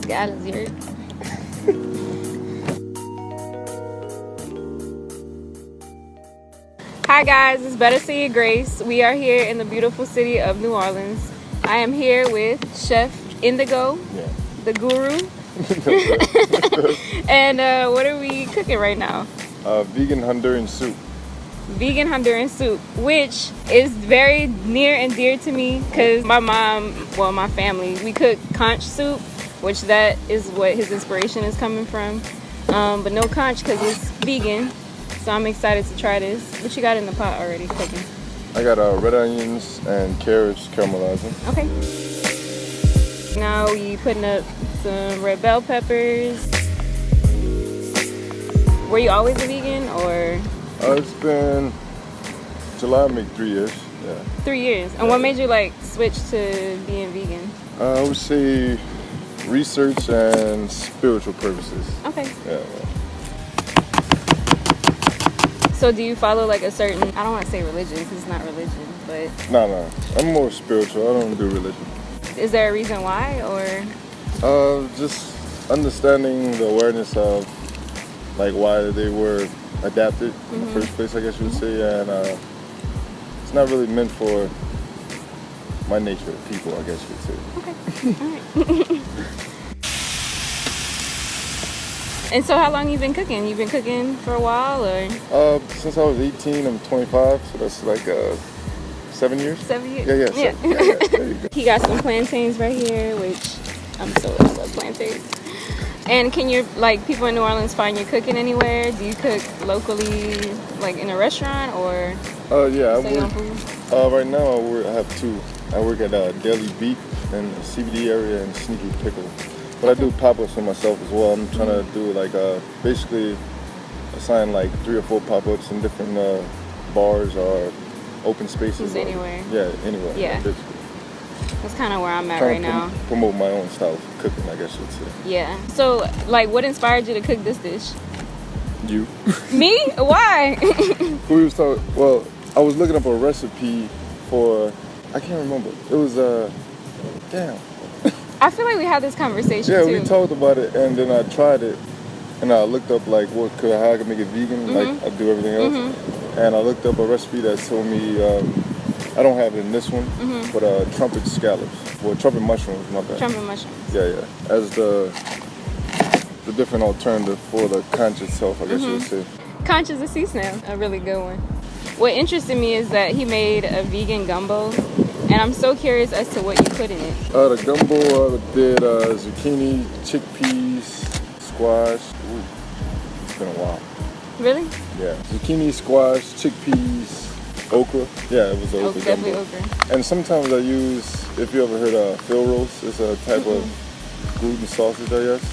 Scott is here. Hi guys, it's Better See You Grace. We are here in the beautiful city of New Orleans. I am here with Chef Indigo, the guru. And what are we cooking right now? Vegan Honduran soup. Vegan Honduran soup, which is very near and dear to me because my mom, well, my family, we cook conch soup, which that is what his inspiration is coming from. But no conch because it's vegan. So I'm excited to try this. What you got in the pot already cooking? I got red onions and carrots caramelizing. Okay. Now we putting up some red bell peppers. Were you always a vegan or? It's been July, make 3 years. Yeah. 3 years. And what made you like switch to being vegan? I would say research and spiritual purposes. Okay. Yeah. So do you follow like a certain, I don't want to say religion because it's not religion, but... No. I'm more spiritual. I don't do religion. Is there a reason why or? Just understanding the awareness of like why they were adapted in the first place, I guess you would say. And it's not really meant for my nature of people, I guess you would say. Okay. All right. And so how long you been cooking? You've been cooking for a while or? Since I was 18, I'm 25, so that's like 7 years. 7 years? Yeah. Yeah. There you go. He got some plantains right here, which I'm so love plantains. And can your like people in New Orleans find you cooking anywhere? Do you cook locally, like in a restaurant or? Yeah, I work. Right now I have two. I work at Daily Beef in the CBD area and Sneaky Pickle. But I do pop-ups for myself as well. I'm trying to do like basically assign like 3 or 4 pop-ups in different bars or open spaces. Anywhere. Yeah, anywhere. Yeah. That's kind of where I'm at right now. Promote my own style of cooking, I guess you'd say. Yeah. So, like, what inspired you to cook this dish? You. Me? Why? We was talking. Well, I was looking up a recipe for. I can't remember. It was damn. I feel like we had this conversation too. too. We talked about it, and then I tried it, and I looked up like how I could make it vegan, like I do everything else. And I looked up a recipe that told me I don't have it in this one, but trumpet scallops, well, trumpet mushrooms, my bad. Trumpet mushrooms. Yeah, as the different alternative for the conch itself, I guess you would say. Conch is a sea snail, a really good one. What interested me is that he made a vegan gumbo. And I'm so curious as to what you put in it. The gumbo did zucchini, chickpeas, squash. Ooh, it's been a while. Really? Yeah. Zucchini, squash, chickpeas, okra. Yeah, it was okra. Definitely gumbo. okra. And sometimes I use, if you ever heard of fill roast, it's a type of gluten sausage, I guess.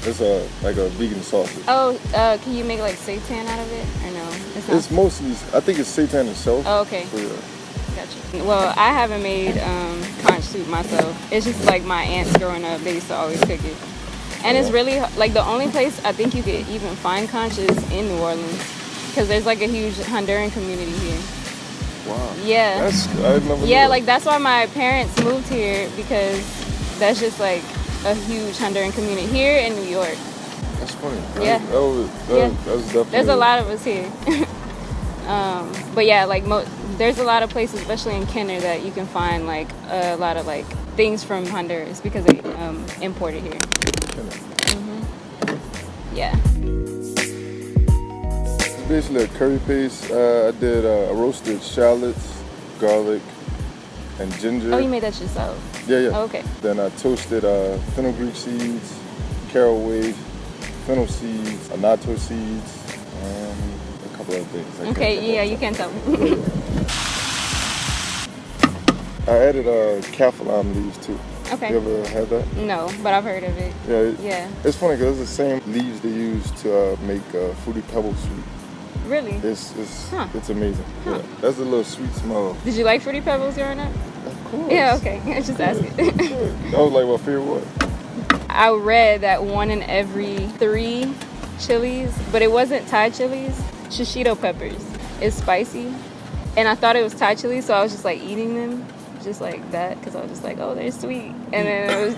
It's like a vegan sausage. Oh, can you make like seitan out of it? Or no? It's mostly, I think it's seitan itself. Oh, okay. So, yeah. Gotcha. Well, I haven't made conch soup myself. It's just like my aunts growing up, they used to always cook it. And it's really, like the only place I think you could even find conch is in New Orleans. Because there's like a huge Honduran community here. Wow. Yeah. I never knew yeah, that. like that's why my parents moved here because that's just like a huge Honduran community here in New York. That's funny. Yeah. That was definitely. There's a lot of us here. But yeah, like there's a lot of places, especially in Kenner, that you can find like a lot of like things from Honduras because they import it here. Yeah. It's basically a curry paste. I did roasted shallots, garlic, and ginger. Oh, you made that yourself? Yeah. Oh, okay. Then I toasted fenugreek seeds, caraway, fennel seeds, annatto seeds, and a couple other things. Okay, yeah, you can tell me. I added kaffir leaves too. Okay. You ever had that? No, but I've heard of it. Yeah. It's funny because it's the same leaves they use to make Fruity Pebbles sweet. Really? It's amazing. Yeah. That's a little sweet smell. Did you like Fruity Pebbles growing up? Of course. Yeah, okay. I just asking. That was like my favorite one. I read that 1 in every 3 chilies, but it wasn't Thai chilies, shishito peppers. It's spicy. And I thought it was Thai chilies, so I was just like eating them. just like that because I was just like, oh, they're sweet, and then it was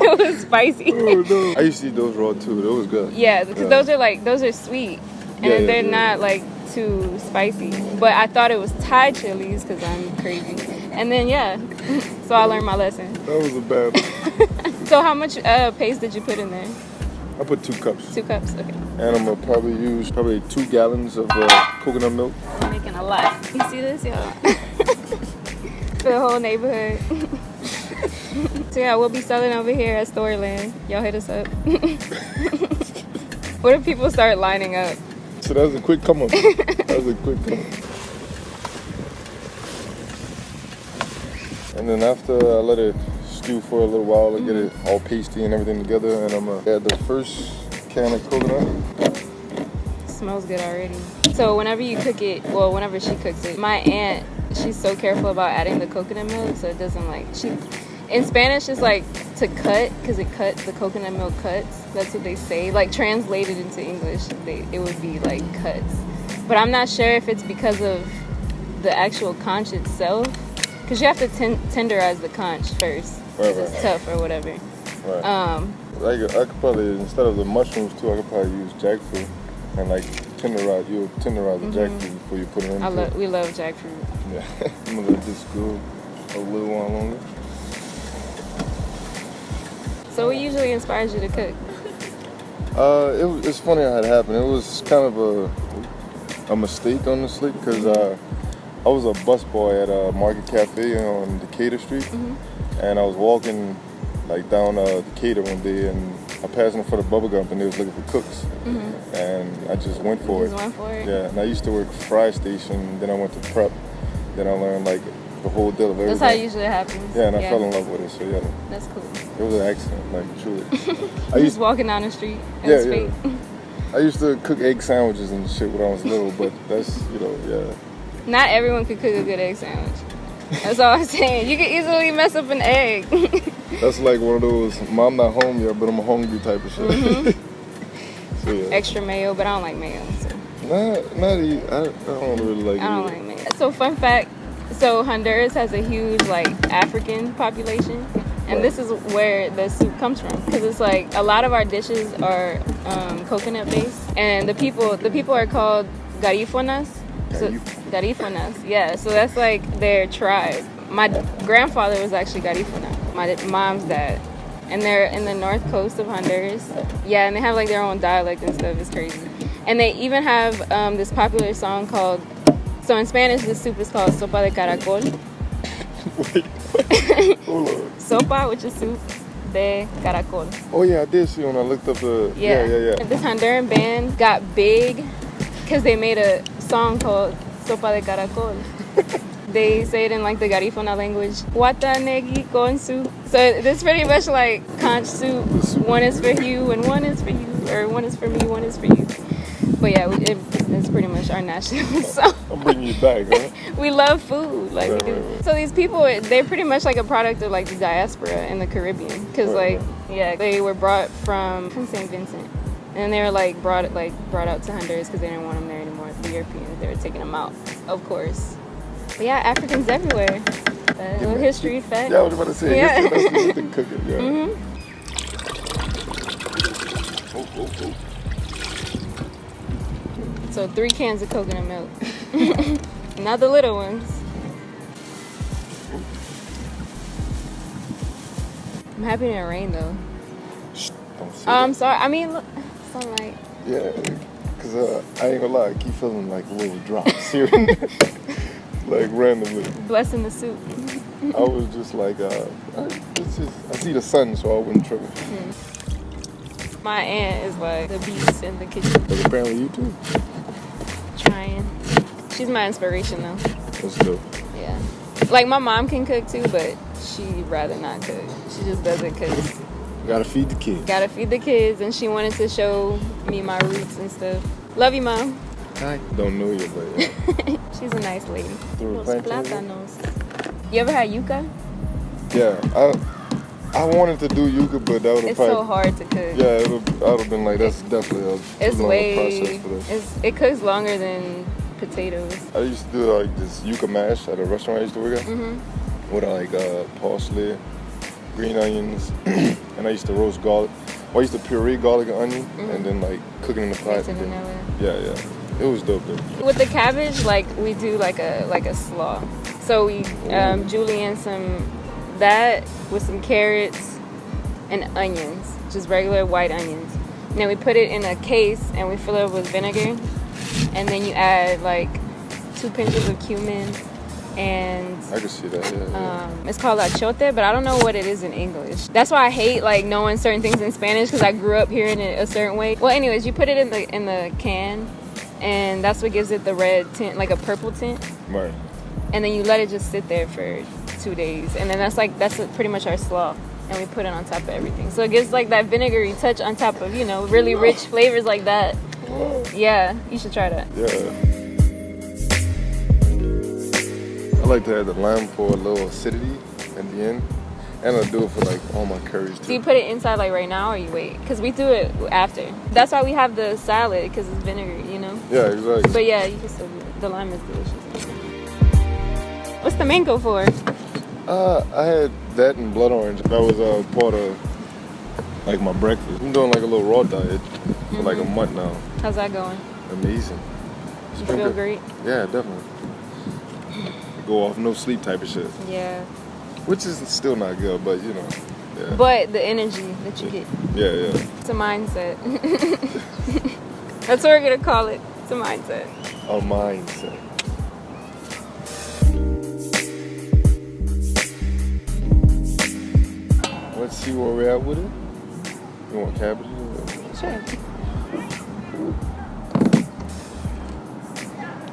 it was spicy. Oh, no. I used to eat those raw too. That was good. Yeah, because those are sweet, and they're not like too spicy. But I thought it was Thai chilies because I'm crazy, and then so I learned my lesson. That was a bad one. So how much paste did you put in there? I put 2 cups. 2 cups, okay. And I'm gonna probably use 2 gallons of coconut milk. I'm making a lot. You see this, y'all? For the whole neighborhood. So yeah, we'll be selling over here at Storyland. Y'all hit us up. What if people start lining up? So that was a quick come up. That was a quick come up. And then after I let it stew for a little while, I get it all pasty and everything together, and I'm gonna add the first can of coconut. Smells good already. So whenever you cook it, well, whenever she cooks it, my aunt, she's so careful about adding the coconut milk so it doesn't like, in Spanish it's like to cut, because the coconut milk cuts. That's what they say. Like translated into English, it would be like cuts. But I'm not sure if it's because of the actual conch itself, because you have to tenderize the conch first. Right. It's tough or whatever. Right. I could probably, instead of the mushrooms too, I could probably use jackfruit and like tenderize the jackfruit before you put it in. We love jackfruit. Yeah. I'm gonna let this go a little while longer. So what usually inspires you to cook? It's funny how it happened. It was kind of a mistake, honestly, because I was a busboy at a Market Cafe on Decatur Street, and I was walking like down Decatur one day, and I passed in front of Bubba Gump, and they was looking for cooks, and I just went for it. Yeah, and I used to work fry station, then I went to prep, then I learned like the whole deal of everything. That's how it usually happens. Yeah, and I fell in love with it. So yeah, that's cool. It was an accident, like truly. I used walking down the street. Yeah. I used to cook egg sandwiches and shit when I was little, but that's Not everyone could cook a good egg sandwich. That's all I'm saying. You can easily mess up an egg. That's like one of those, Mom not home yet, but I'm hungry type of shit. So, yeah. Extra mayo, but I don't like mayo. So. I don't really like it. I don't like mayo. So fun fact, Honduras has a huge like African population. And this is where the soup comes from, because it's like a lot of our dishes are coconut based, and the people are called garifonas. Garifonas, yeah. So that's like their tribe. My grandfather was actually garifona, my mom's dad, and they're in the north coast of Honduras. Yeah, and they have like their own dialect and stuff. It's crazy. And they even have this popular song called. So in Spanish, this soup is called sopa de caracol. Wait. Hold on. Sopa, which is soup, de caracol. Oh yeah, I did see when I looked up the... Yeah. This Honduran band got big because they made a song called Sopa de Caracol. They say it in like the Garifuna language. Wata negi con soup. So this pretty much like conch soup. One is for you and one is for you. Or one is for me, one is for you. But yeah, it's pretty much our national song. I'm bringing you back, huh? We love food. Like, right. So these people, they're pretty much like a product of like the diaspora in the Caribbean. Because they were brought from St. Vincent. And they were like brought out to Honduras because they didn't want them there anymore. The Europeans, they were taking them out, of course. But yeah, Africans everywhere. Little history fact. Yeah, I was about to say, history, that's the cooking, yeah. Oh. So 3 cans of coconut milk. Not the little ones. I'm happy it didn't rain though. Shh, don't say I'm sorry. I mean, look, sunlight. Yeah, because I ain't gonna lie, I keep feeling like little drops here. Like randomly. Blessing the soup. I was just like, I see the sun, so I wouldn't trip. My aunt is like the beast in the kitchen. But apparently you too. Trying. She's my inspiration though. That's dope. Yeah. Like my mom can cook too, but she'd rather not cook. She just does it because... Gotta feed the kids. Gotta feed the kids, and she wanted to show me my roots and stuff. Love you, Mom. Hi. Don't know you, but yeah. She's a nice lady. Los plátanos. You ever had yuca? Yeah, I wanted to do yuca, but that would have It's so hard to cook. Yeah, I would have been like, that's definitely a long process for this. It cooks longer than potatoes. I used to do like this yuca mash at a restaurant I used to work at. with like parsley, green onions, and I used to roast garlic. Well, I used to puree garlic and onion, and then like cook it in the pot. Yeah. It was dope though. With the cabbage, like we do like a slaw. So we julienne some that with some carrots and onions, just regular white onions. And then we put it in a case and we fill it with vinegar. And then you add like 2 pinches of cumin and I can see that. Yeah. It's called achote, but I don't know what it is in English. That's why I hate like knowing certain things in Spanish because I grew up hearing it a certain way. Well, anyways, you put it in the can, and that's what gives it the red tint, like a purple tint. Right. And then you let it just sit there for 2 days, and then that's pretty much our slaw. And we put it on top of everything, so it gives like that vinegary touch on top of really rich flavors like that. Yeah, you should try that. Yeah. I like to add the lime for a little acidity at the end. And I do it for like all my curries too. Do you put it inside like right now or you wait? Because we do it after. That's why we have the salad, because it's vinegar, Yeah, exactly. But yeah, you can still do it. The lime is delicious. What's the mango for? I had that and blood orange. That was part of like my breakfast. I'm doing like a little raw diet for like a month now. How's that going? Amazing. You feel great? Yeah, definitely. Go off no sleep type of shit. Yeah. Which is still not good, but yeah. But the energy that you get. Yeah. It's a mindset. That's what we're gonna call it. It's a mindset. A mindset. Let's see where we're at with it. You want cabbage? Sure.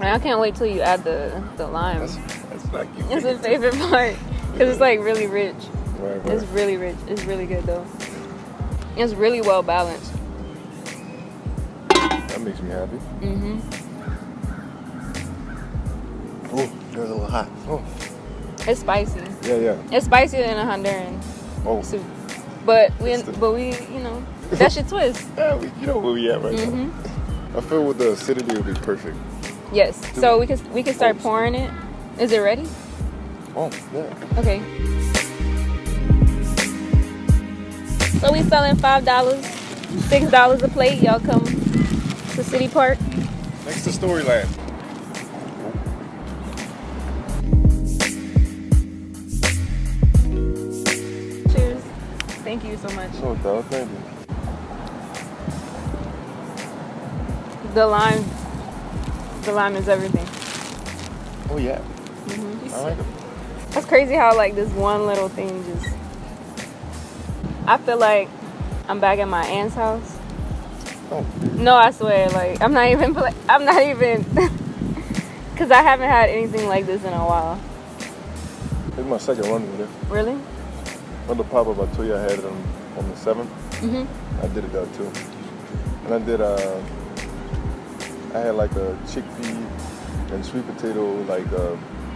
I can't wait till you add the lime. That's like you. It's a favorite part because it's like really rich. Right. It's really rich. It's really good though. It's really well balanced. That makes me happy. Oh, they're a little hot. Oh. It's spicy. Yeah. It's spicier than a Honduran soup. But we that's your twist. Yeah, you know where we at right now. I feel with the acidity it'll be perfect. Yes. So we can start pouring it. Is it ready? Oh, yeah. Okay. So we selling $5, $6 a plate. Y'all come to City Park. Next to Storyland. Cheers. Thank you so much. So, dog, thank you. The lime is everything. Oh, yeah. I like it. That's crazy how like this one little thing just. I feel like I'm back at my aunt's house. Oh. No, I swear, like I'm not even, because I haven't had anything like this in a while. It's my second run with it. Really? On the pop-up I told you I had it on the 7th. I did it that too. And I did I had like a chickpea and sweet potato like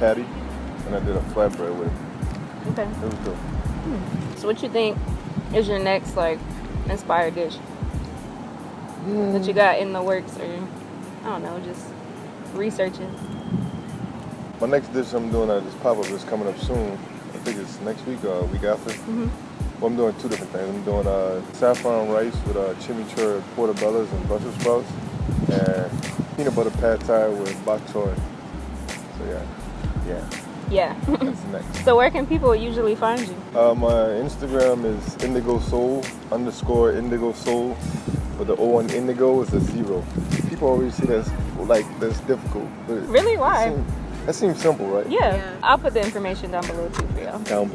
patty, and I did a flatbread with it. Okay. It was good. So what you think is your next like inspired dish that you got in the works, or I don't know, just researching? My next dish I'm doing this pop-up is coming up soon. I think it's next week or week after. Well, I'm doing 2 different things. I'm doing saffron rice with chimichurri portobellos and Brussels sprouts, and peanut butter pad thai with bok choy. So yeah. That's next. So where can people usually find you? My Instagram is _Indigo Soul, but the O on Indigo is a 0. People always say that's difficult. But Really? Why? That seems simple, right? Yeah. I'll put the information down below too for y'all. Down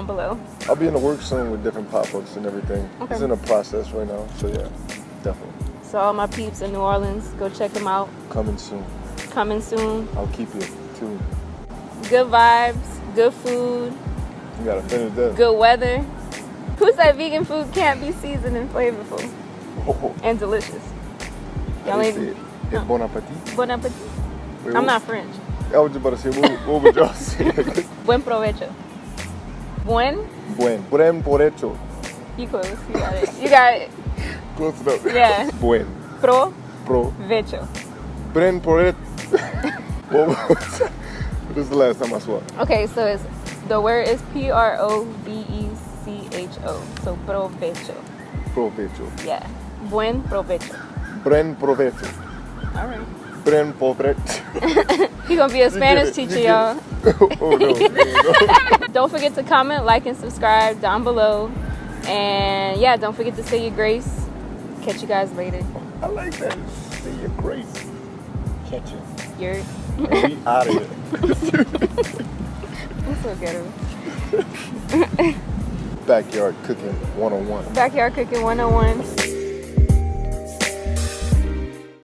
below. I'll be in the works soon with different pop-ups and everything. Okay. It's in a process right now, so yeah, definitely. So all my peeps in New Orleans, go check them out. Coming soon. I'll keep you tuned. Good vibes, good food. You gotta finish that. Good weather. Who said vegan food can't be seasoned and flavorful and delicious? Y'all ain't no. Bon appetit. Bon appetit. Wait, I'm not French. I was just about to say, what would y'all say? Buen provecho. Buen provecho. You close. You got it. Close enough. Yeah. Buen. Provecho. Buen provecho. This is the last time I swore. Okay, so it's The word is Provecho. So provecho. Provecho. Yeah. Buen provecho. Buen provecho. All right. Buen provecho. He's gonna be a Spanish teacher, y'all. Oh no. Don't forget to comment, like, and subscribe down below. And yeah, don't forget to say your grace. Catch you guys later. I like that. Say your grace. Catch it. You're We out of here. I'm so ghetto. Backyard cooking 101. Backyard cooking 101.